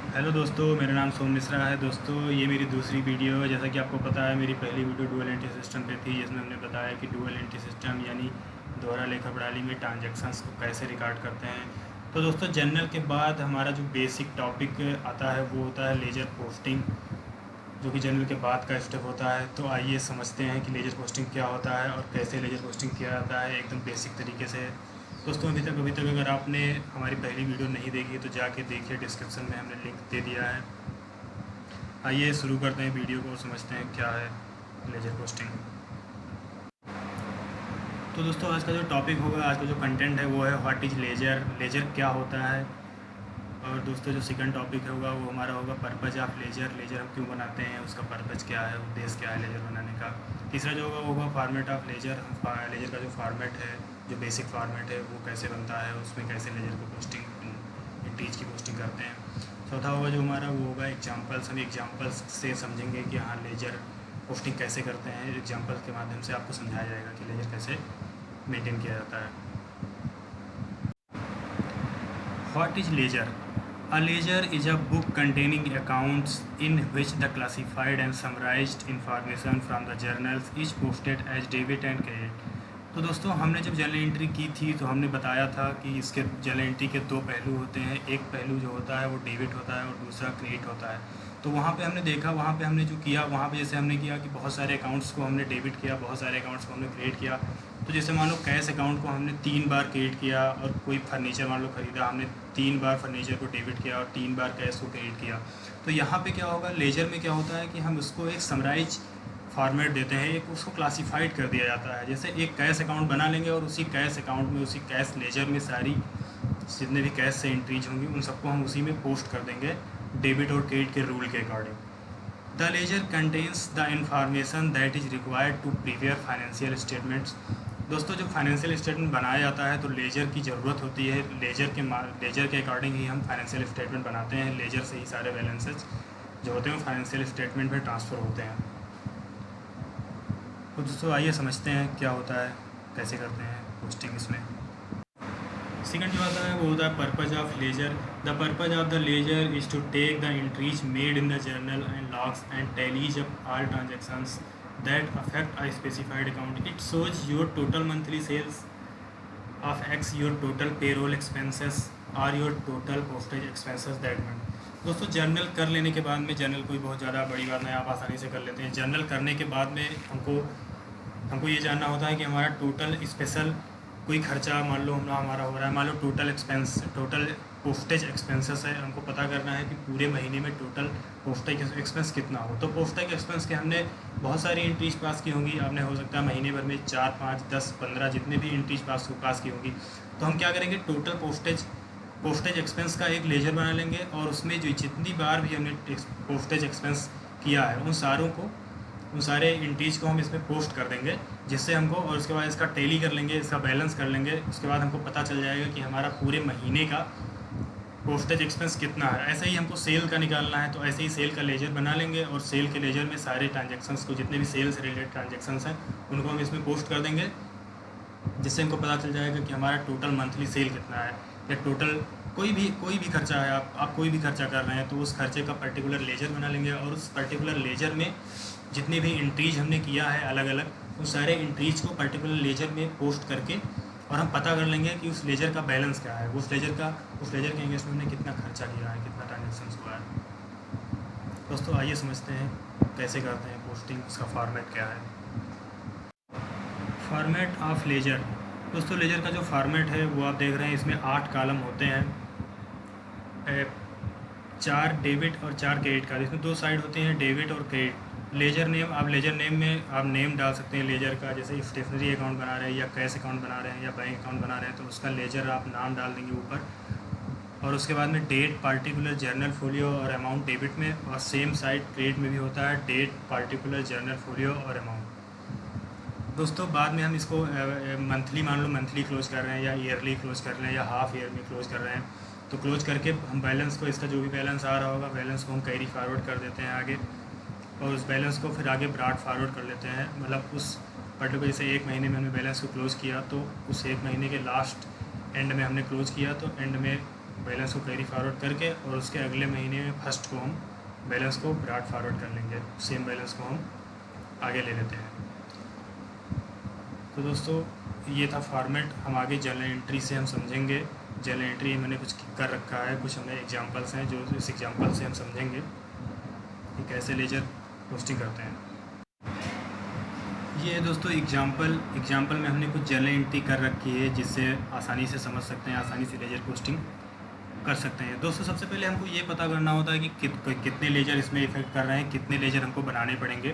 Hello दोस्तों, मेरा नाम सोम मिश्रा है। दोस्तों, ये मेरी दूसरी वीडियो है। जैसा कि आपको पता है, मेरी पहली वीडियो डुअल एंट्री सिस्टम पे थी, जिसमें हमने बताया कि डुअल एंट्री सिस्टम यानी दोहरा लेखा प्रणाली में ट्रांजैक्शंस को कैसे रिकॉर्ड करते हैं। तो दोस्तों, जनरल के बाद हमारा जो बेसिक टॉपिक आता है वो होता है लेजर पोस्टिंग, जो कि जनरल के बाद का स्टेप होता है। तो आइए समझते हैं कि लेजर पोस्टिंग क्या होता है और कैसे लेजर पोस्टिंग किया जाता है, एकदम बेसिक तरीके से। दोस्तों, अभी तक अगर आपने हमारी पहली वीडियो नहीं देखी तो जाके देखिए, डिस्क्रिप्शन में हमने लिंक दे दिया है। आइए शुरू करते हैं वीडियो को और समझते हैं क्या है लेजर पोस्टिंग। तो दोस्तों, आज का जो टॉपिक होगा, आज का जो कंटेंट है वो है व्हाट इज़ लेजर, लेजर क्या होता है। और दोस्तों, जो सेकंड टॉपिक होगा वो हमारा होगा पर्पज़ ऑफ लेजर, लेजर हम क्यों बनाते हैं, उसका पर्पज़ क्या है, उद्देश्य क्या है लेजर बनाने का। तीसरा जो होगा वो होगा फॉर्मेट ऑफ लेजर, लेजर का जो फॉर्मेट है, जो बेसिक फॉर्मेट है वो कैसे बनता है, उसमें कैसे लेजर को पोस्टिंग इंटीज की पोस्टिंग करते हैं। चौथा होगा जो हमारा वो होगा एग्जाम्पल्स, हम एग्जाम्पल्स से समझेंगे कि हाँ लेजर पोस्टिंग कैसे करते हैं। एग्जाम्पल के माध्यम से आपको समझाया जाएगा कि लेजर कैसे मेंटेन किया जाता है। What is ledger? A ledger is a book containing accounts in which the classified and summarized information from the journals is posted as debit and credit। तो दोस्तों, हमने जब जर्नल एंट्री की थी तो हमने बताया था कि इसके जर्नल एंट्री के दो पहलू होते हैं। एक पहलू जो होता है वो डेबिट होता है और दूसरा क्रेडिट होता है। तो वहाँ पे हमने देखा, वहाँ पे हमने जो किया, वहाँ पे जैसे हमने किया कि बहुत सारे अकाउंट्स को हमने डेबिट किया, बहुत सारे अकाउंट्स को हमने क्रेडिट किया। तो जैसे मान लो कैश अकाउंट को हमने 3 बार क्रेडिट किया, और कोई फर्नीचर मान लो ख़रीदा, हमने 3 बार फर्नीचर को डेबिट किया और 3 बार कैश को क्रेडिट किया। तो यहाँ पे क्या होगा, लेजर में क्या होता है कि हम उसको एक समराइज फॉर्मेट देते हैं, एक उसको क्लासिफाइड कर दिया जाता है। जैसे एक कैश अकाउंट बना लेंगे और उसी कैश अकाउंट में, उसी कैश लेजर में सारी जितने भी कैश से एंट्रीज होंगी उन सबको हम उसी में पोस्ट कर देंगे डेबिट और क्रेडिट के रूल के according. The ledger contains the information that is required to prepare financial statements. दोस्तों, जब फाइनेंशियल स्टेटमेंट बनाया जाता है तो लेजर की ज़रूरत होती है। लेजर के अकॉर्डिंग ही हम फाइनेंशियल स्टेटमेंट बनाते हैं। लेजर से ही सारे बैलेंसेज जो होते हैं फाइनेंशियल स्टेटमेंट में ट्रांसफ़र होते हैं। तो दोस्तों, आइए समझते हैं क्या होता है, कैसे करते हैं पोस्टिंग इसमें। सेकंड जो आता है वो होता है purpose of ledger. The purpose of the ledger is to take the entries made in the journal and logs and tallies up all transactions that affect a specified account. It shows your total monthly sales of X, your total payroll expenses or your total postage expenses that month। दोस्तों, journal कर लेने के बाद में, journal कोई बहुत ज़्यादा बड़ी बात नहीं, आप आसानी से कर लेते हैं। जर्नल करने के बाद में हमको ये जानना होता है कि हमारा टोटल स्पेशल कोई खर्चा मान लो हमारा हो रहा है, मान लो टोटल पोस्टेज एक्सपेंसेस है, हमको पता करना है कि पूरे महीने में टोटल पोस्टेज एक्सपेंस कितना हो। तो पोस्टेज एक्सपेंस के हमने बहुत सारी एंट्रीज पास की होंगी, आपने हो सकता है महीने भर में 4, 5, 10, 15 जितने भी एंट्रीज पास की होंगी। तो हम क्या करेंगे, टोटल पोस्टेज एक्सपेंस का एक लेजर बना लेंगे और उसमें जो जितनी बार भी हमने पोस्टेज एक्सपेंस किया है उन सारे एंट्रीज को हम इसमें पोस्ट कर देंगे, जिससे हमको, और उसके बाद इसका टैली कर लेंगे, इसका बैलेंस कर लेंगे। उसके बाद हमको पता चल जाएगा कि हमारा पूरे महीने का पोस्टेज एक्सपेंस कितना है। ऐसे ही हमको सेल का निकालना है, तो ऐसे ही सेल का लेजर बना लेंगे और सेल के लेजर में सारे ट्रांजैक्शंस को, जितने भी सेल से रिलेटेड ट्रांजैक्शंस हैं उनको हम इसमें पोस्ट कर देंगे, जिससे हमको पता चल जाएगा कि हमारा टोटल मंथली सेल कितना है, या टोटल कोई भी खर्चा है, आप कोई भी खर्चा कर रहे हैं तो उस खर्चे का पर्टिकुलर लेजर बना लेंगे, और उस पर्टिकुलर लेजर में जितने भी एंट्रीज हमने किया है अलग अलग, उस सारे एंट्रीज को पर्टिकुलर लेजर में पोस्ट करके, और हम पता कर लेंगे कि उस लेजर का बैलेंस क्या है, उस लेजर के अगेंस्ट में हमने कितना खर्चा किया है, कितना ट्रांजेक्शन हुआ है। दोस्तों, आइए समझते हैं कैसे करते हैं पोस्टिंग, उसका फॉर्मेट क्या है। Format of ledger. दोस्तों, लेजर का जो फॉर्मेट है वो आप देख रहे हैं, इसमें 8 कॉलम होते हैं, 4 डेबिट और 4 क्रेडिट का। इसमें 2 साइड होती हैं, डेबिट और क्रेडिट। लेजर नेम, आप लेजर नेम में आप नेम डाल सकते हैं लेजर का, जैसे स्टेशनरी अकाउंट बना रहे हैं या कैश अकाउंट बना रहे हैं या बैंक अकाउंट बना रहे हैं, तो उसका लेजर आप नाम डाल देंगे ऊपर। और उसके बाद में डेट, पार्टिकुलर, जर्नल फोलियो और अमाउंट डेबिट में, और सेम साइड क्रेडिट में भी होता है, डेट, पार्टिकुलर, जर्नल फोलियो और अमाउंट। दोस्तों, बाद में हम इसको मंथली, मान लो मंथली क्लोज कर रहे हैं या ईयरली क्लोज कर रहे हैं या हाफ ईयर में क्लोज कर रहे हैं, तो क्लोज करके हम बैलेंस को, इसका जो भी बैलेंस आ रहा होगा बैलेंस को हम कैरी फॉरवर्ड कर देते हैं आगे, और उस बैलेंस को फिर आगे ब्रॉड फॉरवर्ड कर लेते हैं। मतलब उस पर्टिकुलर, जैसे 1 महीने में हमने बैलेंस को क्लोज़ किया, तो उस 1 महीने के लास्ट एंड में हमने क्लोज़ किया, तो एंड में बैलेंस को कैरी फॉरवर्ड करके और उसके अगले महीने में फर्स्ट को हम बैलेंस को ब्रॉड फॉरवर्ड कर लेंगे, सेम बैलेंस को हम आगे ले लेते हैं। तो दोस्तों ये था फॉर्मेट। हम आगे जर्नल एंट्री से हम समझेंगे। जर्नल एंट्री मैंने कुछ कर रखा है, कुछ हमें एग्जांपल्स हैं जो इस एग्जांपल से हम समझेंगे कि कैसे लेजर पोस्टिंग करते हैं। ये दोस्तों एग्जांपल में हमने कुछ जर्नल एंट्री कर रखी है जिससे आसानी से समझ सकते हैं, आसानी से लेजर पोस्टिंग कर सकते हैं। दोस्तों सबसे पहले हमको ये पता करना होता है कि कितने लेजर इसमें इफेक्ट कर रहे हैं, कितने लेजर हमको बनाने पड़ेंगे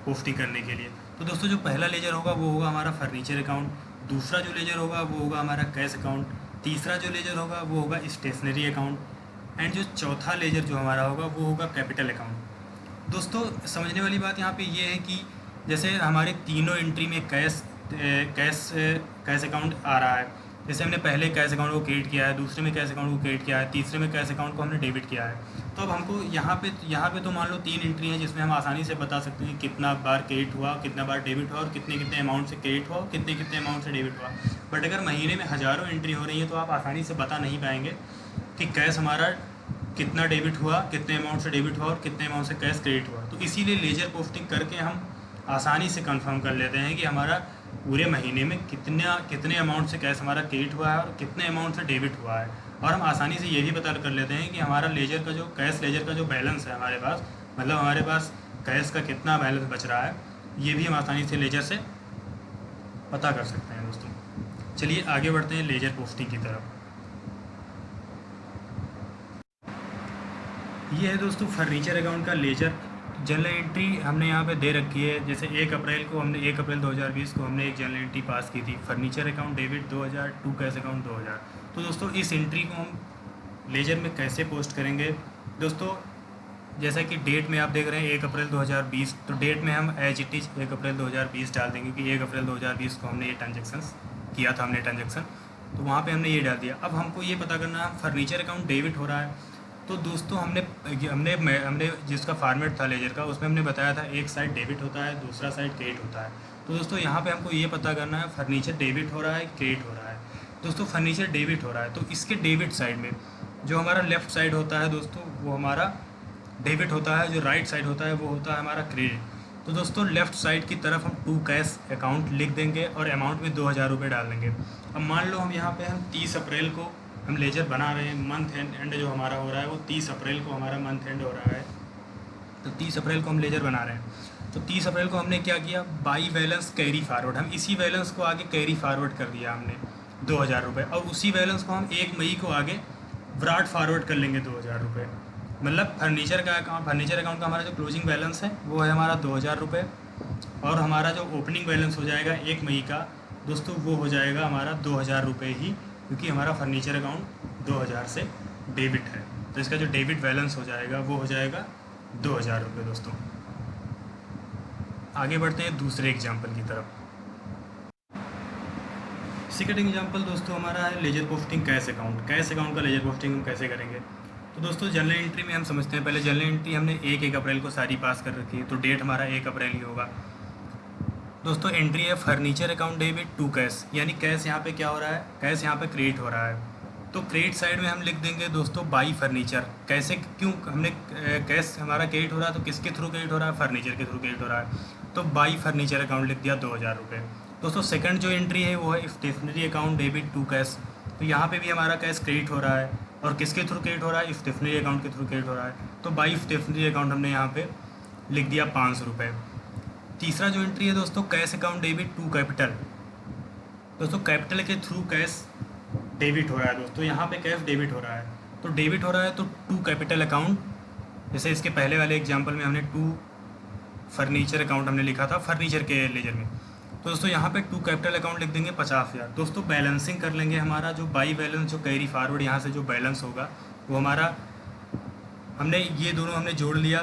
पोस्टिंग करने के लिए। तो दोस्तों जो पहला लेजर होगा वो होगा हमारा फर्नीचर अकाउंट, दूसरा जो लेजर होगा वो होगा हमारा कैश अकाउंट, तीसरा जो लेजर होगा वो होगा स्टेशनरी अकाउंट एंड जो चौथा लेजर जो हमारा होगा वो होगा कैपिटल अकाउंट। दोस्तों समझने वाली बात यहाँ पे ये है कि जैसे हमारे तीनों एंट्री में कैश अकाउंट आ रहा है, जैसे हमने पहले कैश अकाउंट को क्रिएट किया है, दूसरे में कैश अकाउंट को क्रिएट किया है, तीसरे में कैश अकाउंट को हमने डेबिट किया है। तो अब हमको यहाँ पे तो मान लो 3 एंट्री हैं जिसमें हम आसानी से बता सकते हैं कितना बार क्रेडिट हुआ, कितना बार डेबिट हुआ और कितने अमाउंट से क्रेडिट हुआ, कितने अमाउंट से डेबिट हुआ। बट अगर महीने में हज़ारों एंट्री हो रही है तो आप आसानी से बता नहीं पाएंगे कि कैश हमारा कितना डेबिट हुआ, कितने अमाउंट से डेबिट हुआ और कितने अमाउंट से कैश क्रेडिट हुआ। तो इसीलिए लेजर पोस्टिंग करके हम आसानी से कंफर्म कर लेते हैं कि हमारा पूरे महीने में कितने अमाउंट से कैश हमारा क्रेडिट हुआ है और कितने अमाउंट से डेबिट हुआ है। और हम आसानी से ये भी पता कर लेते हैं कि हमारा लेजर का जो कैश लेजर का जो बैलेंस है हमारे पास, मतलब हमारे पास कैश का कितना बैलेंस बच रहा है, ये भी हम आसानी से लेजर से पता कर सकते हैं। दोस्तों चलिए आगे बढ़ते हैं लेजर पोस्टिंग की तरफ। ये है दोस्तों फर्नीचर अकाउंट का लेजर। जर्नल एंट्री हमने यहाँ पे दे रखी है। जैसे 1 अप्रैल 2020 को हमने एक जर्नल एंट्री पास की थी, furniture account debit 2000, to cash account 2000। तो दोस्तों इस एंट्री को हम लेजर में कैसे पोस्ट करेंगे। दोस्तों जैसा कि डेट में आप देख रहे हैं 1 अप्रैल 2020, तो डेट में हम एज इट इज़ 1 अप्रैल 2020 डाल देंगे कि 1 अप्रैल 2020 को हमने ये ट्रांजेक्शन्स किया था, तो वहाँ पर हमने ये डाल दिया। अब हमको ये पता करना है फर्नीचर अकाउंट डेबिट हो रहा है। तो दोस्तों हमने जिसका फॉर्मेट था लेजर का उसमें हमने बताया था एक साइड डेबिट होता है, दूसरा साइड क्रेडिट होता है। तो दोस्तों यहाँ पे हमको ये पता करना है फर्नीचर डेबिट हो रहा है, क्रेडिट हो रहा है। दोस्तों फर्नीचर डेबिट हो रहा है तो इसके डेबिट साइड में जो हमारा लेफ़्ट साइड होता है दोस्तों वो हमारा डेबिट होता है, जो राइट साइड होता है वो होता है हमारा क्रेडिट। तो दोस्तों लेफ़्ट साइड की तरफ हम टू कैश अकाउंट लिख देंगे और अमाउंट में 2000 रुपये डाल देंगे। अब मान लो हम यहाँ पर हम 30 अप्रैल को हम लेजर बना रहे हैं, मंथ एंड जो हमारा हो रहा है वो 30 अप्रैल को हमारा मंथ एंड हो रहा है। तो 30 अप्रैल को हम लेजर बना रहे हैं। तो 30 अप्रैल को हमने क्या किया, बाई बैलेंस कैरी फॉरवर्ड, हम इसी बैलेंस को आगे कैरी फॉरवर्ड कर दिया हमने 2000 रुपये, और उसी बैलेंस को हम 1 मई को आगे ब्रॉड फॉरवर्ड कर लेंगे 2000 रुपये। मतलब फर्नीचर अकाउंट का हमारा जो क्लोजिंग बैलेंस है वो है हमारा 2000 रुपये, और हमारा जो ओपनिंग बैलेंस हो जाएगा 1 मई का दोस्तों वो हो जाएगा हमारा 2000 रुपये ही, क्योंकि हमारा फर्नीचर अकाउंट 2000 से डेबिट है। तो इसका जो डेबिट बैलेंस हो जाएगा वो हो जाएगा 2000 रुपये। दोस्तों आगे बढ़ते हैं दूसरे एग्जाम्पल की तरफ। सेकंड एग्जाम्पल दोस्तों हमारा है लेजर पोस्टिंग कैश अकाउंट का लेजर पोस्टिंग हम कैसे करेंगे। तो दोस्तों जनरल एंट्री में हम समझते हैं, पहले जनरल एंट्री हमने 1 अप्रैल को सारी पास कर रखी है, तो डेट हमारा 1 अप्रैल ही होगा। दोस्तों एंट्री है furniture account debit to cash, यानी कैश यहाँ पे क्या हो रहा है, कैश यहाँ पे क्रेडिट हो रहा है। तो क्रेडिट साइड में हम लिख देंगे दोस्तों बाई फर्नीचर। कैसे, क्यों हमने कैश हमारा क्रेडिट हो रहा है तो किसके थ्रू क्रेडिट हो रहा है, फर्नीचर के थ्रू क्रेडिट हो रहा है, तो बाई फर्नीचर अकाउंट लिख दिया 2000 रुपये। दोस्तों सेकंड जो एंट्री है वो है stationery account debit to cash. तो यहाँ पे भी हमारा कैश क्रेडिट हो रहा है और किसके थ्रू क्रेडिट हो रहा है, स्टेशनरी अकाउंट के थ्रू क्रेडिट हो रहा है। तो बाई स्टेशनरी अकाउंट हमने यहाँ पे लिख दिया 500 रुपये। तीसरा जो एंट्री है दोस्तों cash account debit to capital. दोस्तों कैपिटल के थ्रू कैश डेबिट हो रहा है। दोस्तों यहाँ पे कैश डेबिट हो रहा है, तो डेबिट हो रहा है तो टू कैपिटल अकाउंट, जैसे इसके पहले वाले एग्जांपल में हमने टू फर्नीचर अकाउंट हमने लिखा था फर्नीचर के लेजर में। तो दोस्तों यहाँ पे टू कैपिटल अकाउंट लिख देंगे 50,000। दोस्तों बैलेंसिंग कर लेंगे, हमारा जो बाई बैलेंस जो कैरी फॉरवर्ड यहाँ से जो बैलेंस होगा वो हमारा हमने ये दोनों हमने जोड़ लिया,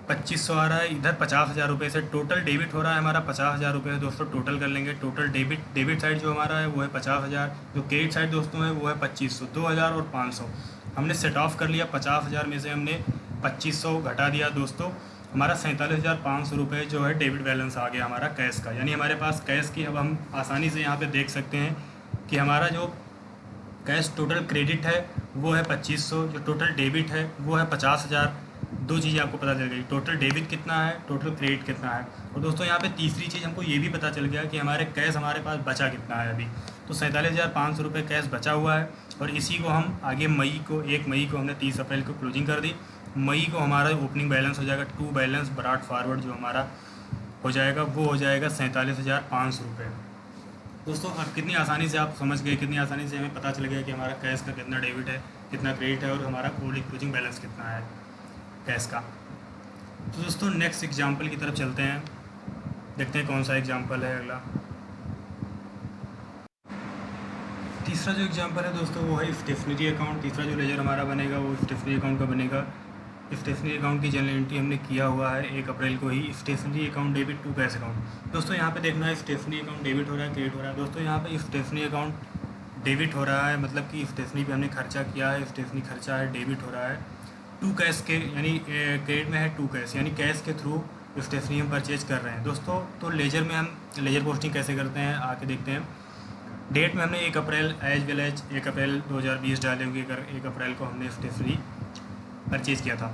2500 आ रहा है, इधर 50,000 रुपये से टोटल डेबिट हो रहा है हमारा 50,000 रुपये है। दोस्तों टोटल कर लेंगे, टोटल डेबिट साइड जो हमारा है वो है 50,000, जो क्रेडिट साइड दोस्तों है वो है 2500, 2000 और 500 हमने सेट ऑफ कर लिया। 50,000 में से हमने 2500 घटा दिया दोस्तों, हमारा 47,500 रुपये जो है डेबिट बैलेंस आ गया हमारा कैश का। यानी हमारे पास कैश की, अब हम आसानी से यहाँ पर देख सकते हैं कि हमारा जो कैश टोटल क्रेडिट है वो है 2500। जो टोटल डेबिट है वो है 50,000। दो चीज़ें आपको पता चल गई, टोटल डेबिट कितना है, टोटल क्रेडिट कितना है। और दोस्तों यहाँ पे तीसरी चीज़ हमको ये भी पता चल गया कि हमारे कैश हमारे पास बचा कितना है अभी। तो 47,500 रुपये कैश बचा हुआ है। और इसी को हम आगे मई को 1 मई को हमने 30 अप्रैल को क्लोजिंग कर दी। मई को हमारा ओपनिंग बैलेंस हो जाएगा टू बैलेंस ब्रॉट फॉरवर्ड जो हमारा हो जाएगा वो हो जाएगा 47,500 रुपये। दोस्तों अब कितनी आसानी से आप समझ गए, कितनी आसानी से हमें पता चल गया कि हमारा कैश का कितना डेबिट है, कितना क्रेडिट है और हमारा क्लोजिंग बैलेंस कितना है कैश का। तो दोस्तों नेक्स्ट एग्जांपल की तरफ चलते हैं, देखते हैं कौन सा एग्जांपल है अगला। तीसरा जो एग्जांपल है दोस्तों वो है स्टेशनरी अकाउंट। तीसरा जो लेजर हमारा बनेगा वो स्टेशनरी अकाउंट का बनेगा। स्टेशनरी अकाउंट की जनरल एंट्री हमने किया हुआ है 1 अप्रैल को ही। Stationery account debit to cash account. दोस्तों यहाँ पे देखना है स्टेशनरी अकाउंट डेबिट हो रहा है, क्रेडिट हो रहा है। दोस्तों यहाँ पे स्टेशनरी अकाउंट डेबिट हो रहा है, मतलब कि स्टेशनरी पे हमने खर्चा किया है, स्टेशनरी खर्चा है, डेबिट हो रहा है टू कैश के, यानी क्रेडिट में है टू कैश, यानी कैश के थ्रू स्टेशनरी हम परचेज कर रहे हैं दोस्तों। तो लेजर में हम लेजर पोस्टिंग कैसे करते हैं आके देखते हैं। डेट में हमने 1 अप्रैल एज वेल एज 1 अप्रैल 2020 डाले होंगे। 1 अप्रैल को हमने स्टेशनरी परचेज़ किया था।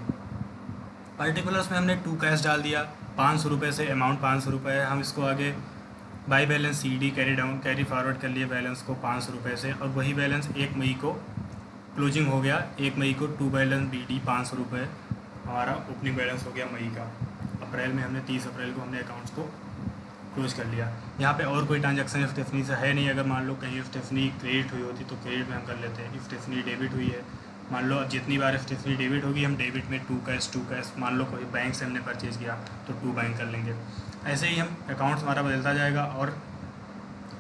पर्टिकुलर्स में हमने टू कैश डाल दिया 500 रुपये से, अमाउंट 500 रुपये है। हम इसको आगे by balance CD carry down carry forward कर लिए बैलेंस को 500 रुपये से, और वही बैलेंस 1 मई को क्लोजिंग हो गया। 1 मई को टू बैलेंस BD 500 रुपये हमारा ओपनिंग बैलेंस हो गया मई का। अप्रैल में हमने 30 अप्रैल को हमने अकाउंट्स को क्लोज कर लिया। यहाँ पे और कोई ट्रांजैक्शन स्टेशनरी से है नहीं। अगर मान लो कहीं स्टेशनरी क्रेडिट हुई होती तो क्रेडिट में हम कर लेते हैं। स्टेशनरी डेबिट हुई है, मान लो जितनी बार स्टेशनरी डेबिट होगी हम डेबिट में टू कैश मान लो कोई बैंक से हमने परचेज़ किया तो टू बैंक कर लेंगे। ऐसे ही हम अकाउंट्स हमारा बदलता जाएगा और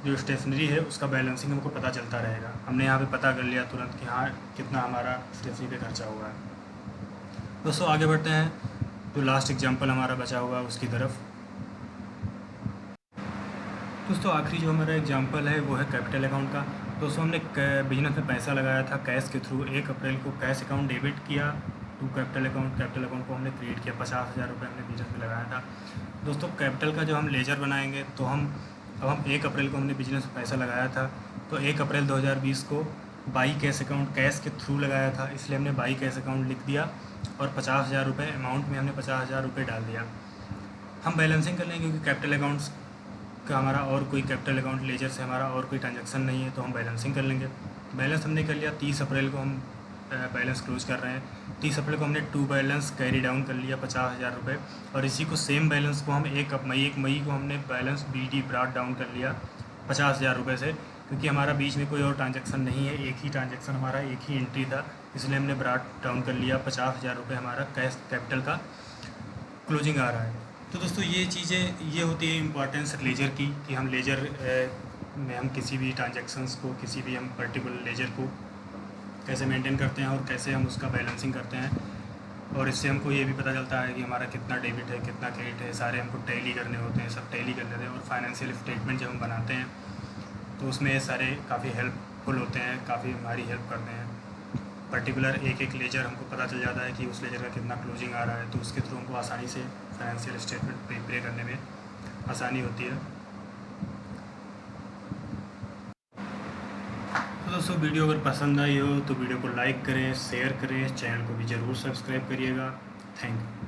जो स्टेशनरी है उसका बैलेंसिंग हमको पता चलता रहेगा। हमने यहाँ पे पता कर लिया तुरंत कि हाँ कितना हमारा स्टेशनरी पे खर्चा हुआ है। दोस्तों आगे बढ़ते हैं, जो लास्ट एग्जांपल हमारा बचा हुआ है उसकी तरफ। दोस्तों आखिरी जो हमारा एग्जांपल है वो है कैपिटल अकाउंट का। दोस्तों हमने बिजनेस में पैसा लगाया था कैश के थ्रू। 1 अप्रैल को कैश अकाउंट डेबिट किया to capital account. Capital account को हमने क्रिएट किया, 50,000 रुपये हमने बिजनेस में लगाया था। दोस्तों कैपिटल का जो हम लेजर बनाएंगे तो हम 1 अप्रैल को हमने बिजनेस में पैसा लगाया था, तो 1 अप्रैल 2020 को बाई कैश अकाउंट कैश के थ्रू लगाया था, इसलिए हमने बाई कैश अकाउंट लिख दिया और 50,000 रुपये अमाउंट में हमने 50,000 रुपये डाल दिया। हम बैलेंसिंग कर लेंगे क्योंकि कैपिटल अकाउंट्स का हमारा और कोई कैपिटल अकाउंट लेजर से हमारा और कोई ट्रांजैक्शन नहीं है, तो हम बैलेंसिंग कर लेंगे। बैलेंस हमने कर लिया। 30 अप्रैल को हम बैलेंस क्लोज कर रहे हैं। 30 अप्रैल को हमने टू बैलेंस कैरी डाउन कर लिया 50,000 रुपये, और इसी को सेम बैलेंस को हम 1 मई को हमने बैलेंस BD ब्रॉट डाउन कर लिया 50,000 रुपये से, क्योंकि हमारा बीच में कोई और ट्रांजैक्शन नहीं है, एक ही ट्रांजैक्शन हमारा एक ही एंट्री था, इसलिए हमने ब्रॉट डाउन कर लिया। 50,000 रुपये हमारा कैश कैपिटल का क्लोजिंग आ रहा है। तो दोस्तों ये चीज़ें ये होती है इम्पॉर्टेंस लेजर की, कि हम लेजर में हम किसी भी ट्रांजैक्शंस को, किसी भी हम पर्टिकुलर लेजर को कैसे मेंटेन करते हैं और कैसे हम उसका बैलेंसिंग करते हैं। और इससे हमको ये भी पता चलता है कि हमारा कितना डेबिट है, कितना क्रेडिट है, सारे हमको टैली करने होते हैं, सब टैली कर लेते हैं। और फाइनेंशियल स्टेटमेंट जब हम बनाते हैं तो उसमें सारे काफ़ी हेल्पफुल होते हैं, काफ़ी हमारी हेल्प करते हैं। पर्टिकुलर एक लेजर हमको पता चल जाता है कि उस लेजर का कितना क्लोजिंग आ रहा है, तो उसके थ्रू हमको आसानी से फाइनेंशियल स्टेटमेंट प्रिपेयर करने में आसानी होती है। तो दोस्तों वीडियो अगर पसंद आई हो तो वीडियो को लाइक करें, शेयर करें, चैनल को भी ज़रूर सब्सक्राइब करिएगा। Thank you.